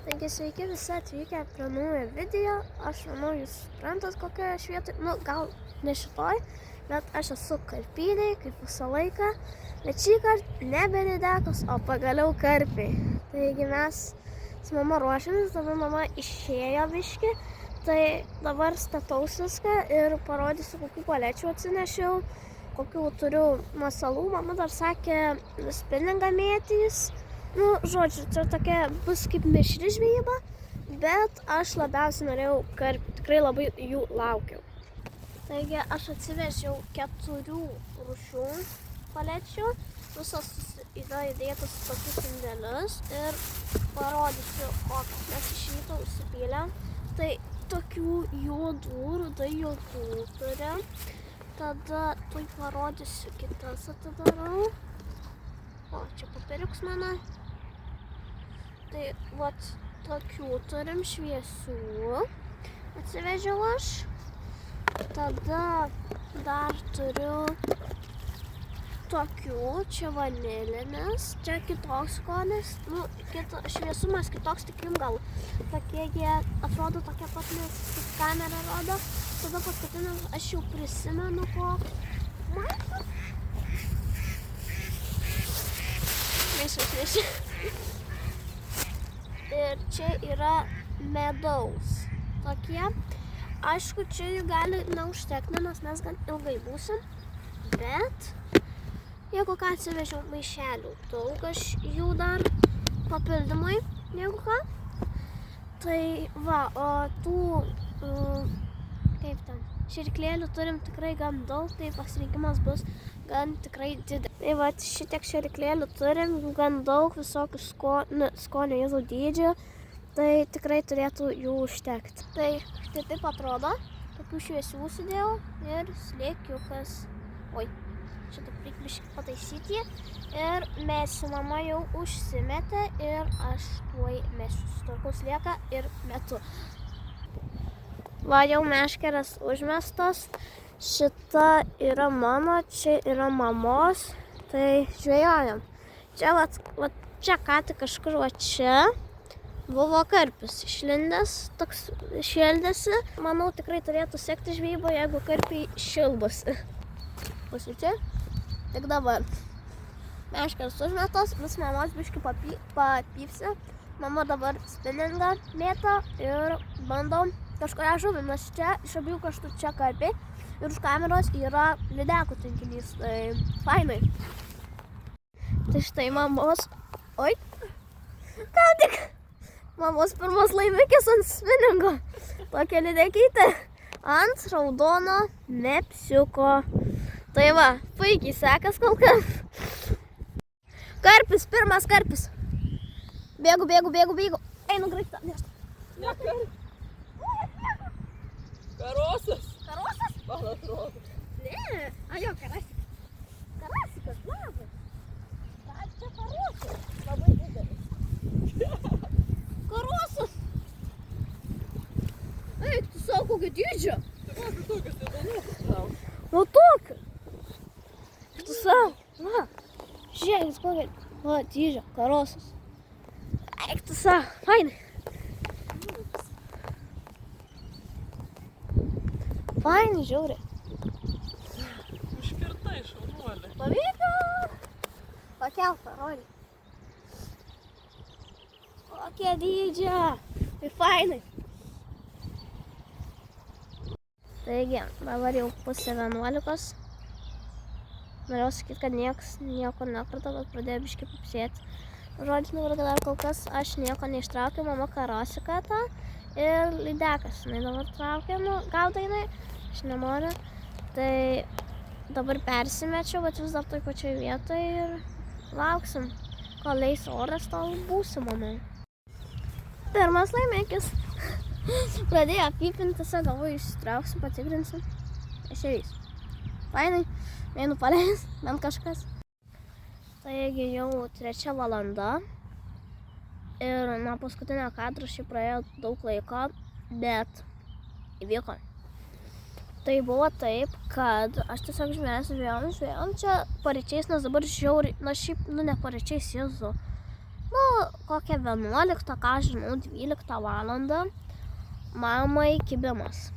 Taigi sveiki visi atvykę prie naujo video. Aš manau, jūs suprantat, kokioje aš vietoje. Gal ne šitoj, bet aš esu karpiniai, kaip visą laiką. Bet šį kartą nebe lydekos, o pagaliau karpiai. Taigi mes su mama ruošiamės, dabar mama išėjo biškį. Tai dabar stataus viską ir parodysiu, kokių palečių atsinešiau, kokių turiu masalų. Mama dar sakė, spinningą mėtys. Žodžiu, čia tokia bus kaip mišri žvejyba, bet aš labiausiai norėjau karpių, tikrai labai jų laukiau. Taigi aš atsivežiau 4 rūšių palečių, visos yra įdėtos į tokius indelius ir parodysiu, kokias mes iš ryto užsipylėm. Tai tokių juodų, rudai juodų turim, tada tuoj parodysiu kitas atidarau. O, čia popieriuks mano. Tai vat tokių turim šviesių, atsivežiau aš. Tada dar turiu tokių, čia vanilinis, čia kitoks skonis. Šviesumas kitoks, tik jums gal tokie jie atrodo tokie pat, nes kaip kamera rodo. Tada paskutinis aš jau prisimenu kokį. Mėšia. Ir čia yra medaus tokie. Aišku, čia jų gali neužtekti, nes mes gan ilgai būsim. Bet jeigu ką atsivežiau maišelių, daug aš jų dar papildymai, jeigu ką. Tai va, o tų, kaip ten, širklėlių turim tikrai gan daug, tai pasirinkimas bus gan tikrai didelis. Tai va, šitiek širklėlių turim, gan daug visokių skonio jėzų dydžių, tai tikrai turėtų jų užtekti. Tai štai taip atrodo, tokių šviesių sudėjau ir slėkiukas. Oi, šitą reikia biškį pataisyti. Ir mesiu, mama jau užsimetė ir aš tuoj mesiu. Sutvarkau slieką ir metu. Va, jau meškerės užmestos. Šita yra mano, čia yra mamos. Tai žvejojam. Čia, čia ką tik kažkur čia buvo karpis išlindęs, toks šildėsi. Manau, tikrai turėtų sekti žvejybą, jeigu karpiai šildosi. Pusvyčiai, tik dabar. Meškeres užmetos, vis mamos biškį papypsi. Mama dabar spinningą mėto ir bandom kažkurią žuvį, nes čia iš abiejų kraštų čia karpiai. Ir už kameros yra lydekų tinkinys, tai fainai. Tai štai mamos, oi, ką tik, mamos pirmas laimikis ant spinningo. Tokia lydekytė ant raudono mepsiuko. Tai va, puikiai sekas kol kas. Karpis, pirmas karpis. Bėgu. Einu graikta, nešta. Karosas. Karosas? Man atrodo. Ne, jo, karasikas. Karasikas, labas. Čia karosas. Labai didelis. Karosas. Eik, tu savo kokio dydžio. Tai va, tai tokius įdomus tau. O tokio. Tu savo, va. Žiūrėk, kokio, va, dydžio, karosas. Eik, tu savo, fainai. Fainai, žiauriai. Iškirtai, šaunuolė. Pavyko! Pakelk, parodį. Kokie dydžio. Tai fainai. Taigi, dabar jau pusė 11. Norėjau sakyti, kad nieko nekrata, bet pradėjo biškį papsėti. Žodžiu, dabar dar kol kas aš nieko neištraukiau, mama karosiką tą. Ir lydekas, jinai dabar traukia, gauda jinai, aš nenoriu. Tai dabar persimečiau, bet vis dar toj pačioj vietoje ir lauksim, kol leis oras, tol būsim, manau. Pirmas laimikis. Pradėjo apypinti, galvoju, išsitrauksim, patikrinsim. Ešerys. Fainai, einu paleis, bent kažkas. Taigi jau 3 valanda. Ir nuo paskutinio kadro šiaip praėjo daug laiko, bet įvyko. Tai buvo taip, kad aš tiesiog žvejojom čia paryčiais, nes dabar žiauriai, šiaip, ne paryčiais, Jėzu. Nu, kokią 11, ką žinau, 12 valandą mamai kibimas.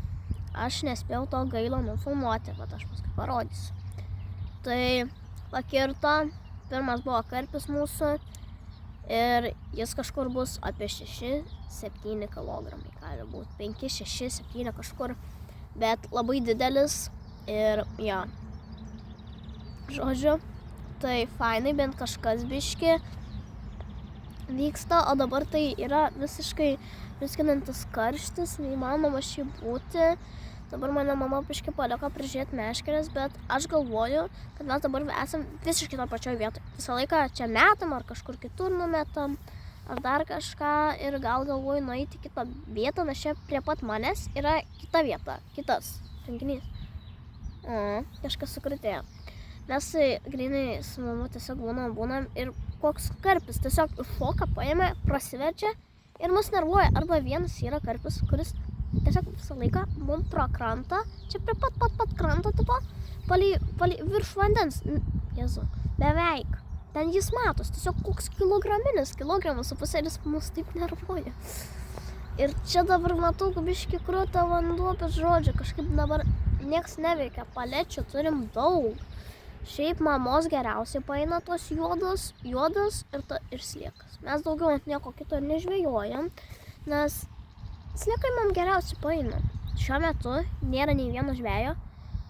Aš nespėjau to gailo nufilmuoti, bet aš paskui parodysiu. Tai pakirto, pirmas buvo karpis mūsų ir jis kažkur bus apie 6-7 kilogramai, gali būti 5, 6, 7 kažkur, bet labai didelis ir jo. Žodžiu, tai fainai, bent kažkas biški vyksta, o dabar tai yra visiškai viskinantis karštis, neįmanoma šį būti. Dabar mane mama biški paliko prižiūrėti meškeres, bet aš galvoju, kad mes dabar esam visiškai to pačioj vietoj. Visą laiką čia metam, ar kažkur kitur numetam, ar dar kažką ir gal galvoju nueiti kitą vietą, nes čia prie pat manęs yra kita vieta, kitas renginys. Kažkas sukrutėjo. Mes grinai su mama tiesiog būnam ir koks karpis tiesiog iššoka, paėmė, prasiverčia ir mus nervuoja. Arba vienas yra karpis, kuris tiesiog visą laiką mum pro krantą, čia prie pat kranto tipo, palei virš vandens, Jėzu, beveik. Ten jis matos, tiesiog koks kilogramas su pusė ir jis mus taip nervuoja. Ir čia dabar matau, kad biški kruta vanduo, bet žodžiu, kažkaip dabar nieks neveikia, palečių turim daug. Šiaip mamos geriausiai paeina tos juodas ir sliekas. Mes daugiau nieko kito nežvejojam, nes sliekai man geriausiai paeina. Šiuo metu nėra nei vieno žvejo,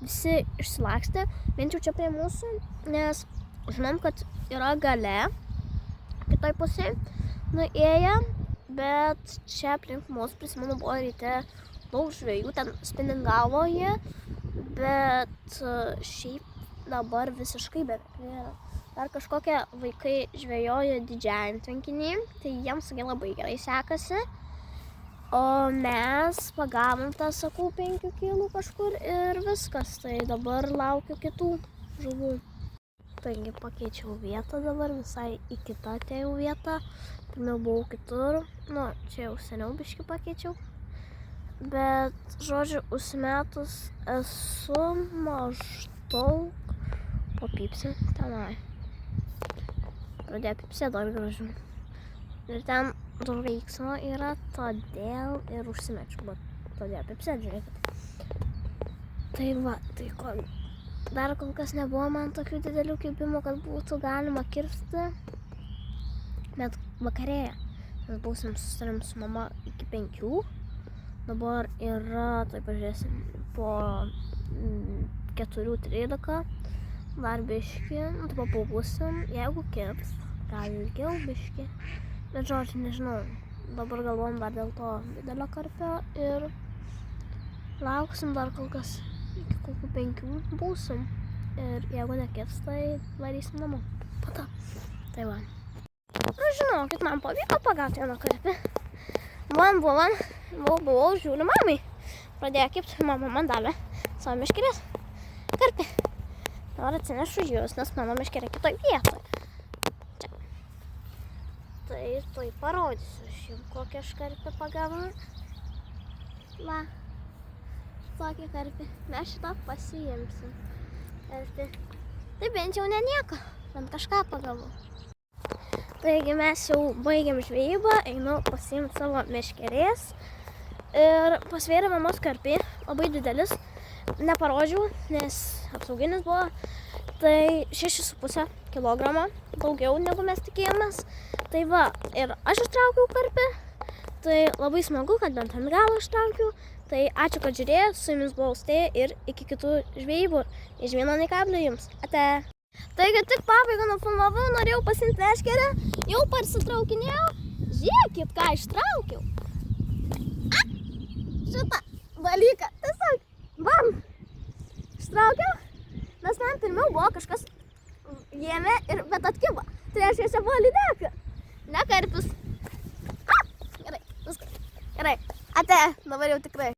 visi išsilakstė, bent jau čia prie mūsų, nes žinom, kad yra gale, kitoj pusėje nuėję, bet čia aplink mus, prisimenu, buvo ryte daug žvejų, ten spiningavo jie, bet šiaip dabar visiškai beveik nėra. Dar kažkokie vaikai žvejoja didžiajam tvenkinį, tai jiems labai gerai sekasi. O mes pagavom tą, sakau, 5 kilų kažkur ir viskas. Tai dabar laukiu kitų žuvų. Taigi pakeičiau vietą dabar, visai į kitą atėjau vietą. Pirmiau buvau kitur, nu, čia jau seniau biškį pakeičiau. Bet, žodžiu, užsimetus esu maždaug papypsi tenai. Pradėjo pypsėti dar gražiau. Ir ten daug veiksmo yra, todėl ir užsimečiau, bet pradėjo pypsėti, žiūrėkit. Tai va, tai dar kol kas nebuvo man tokių didelių kibimų, kad būtų galima kirsti. Bet vakarėja. Mes būsim susitarim su mama iki 5. Dabar yra, tai pažiūrėsim, po 4:13. Dar biški, nu taip pabūsim, jeigu kirs, gal ilgiau biški. Bet žodžiu, nežinau, dabar galvom dar dėl to didelio karpio ir lauksim dar kol kas iki kokių 5 būsim. Ir jeigu nekirs, tai varysim namo. Pata. Tai va. Nu žinokit, man pavyko pagauti vieną karpį. Buvau, žiūriu mamai. Pradėjo kibti, mama man davė savo meškerės karpį. Dabar atsinešu jūs, nes mano meškerė kitoj vietoj. Čia. Tai tuoj parodysiu aš jums, kokią aš karpį pagavau. Va. Tokį karpį. Mes šitą pasiimsim. Tai bent jau ne nieko. Bent kažką pagavau. Taigi mes jau baigėm žvejybą, einu pasiimti savo meškerės. Ir pasvėrė mamos karpį, labai didelis. Neparodžiau, nes apsauginis buvo. Tai 6,5 kilogramo, daugiau negu mes tikėjomės. Tai va, ir aš ištraukiau karpį. Tai labai smagu, kad bent ant galo ištraukiau. Tai ačiū, kad žiūrėjot, su jumis buvau Austėja ir iki kitų žvejybų. Iš vieno nekablio jums. Ate. Taigi tik pabaigą nufilmavau, norėjau pasiimti meškerę, jau parsitraukinėjau. Žiūrėkit, ką ištraukiau. Šitą dalyką. Tiesiog, bam, ištraukiau, nes man pirmiau buvo kažkas jėmė, bet atkibo. Tai reiškia, čia buvo lydeka, ne karpis. Gerai, viskas. Gerai, ate, dabar jau tikrai.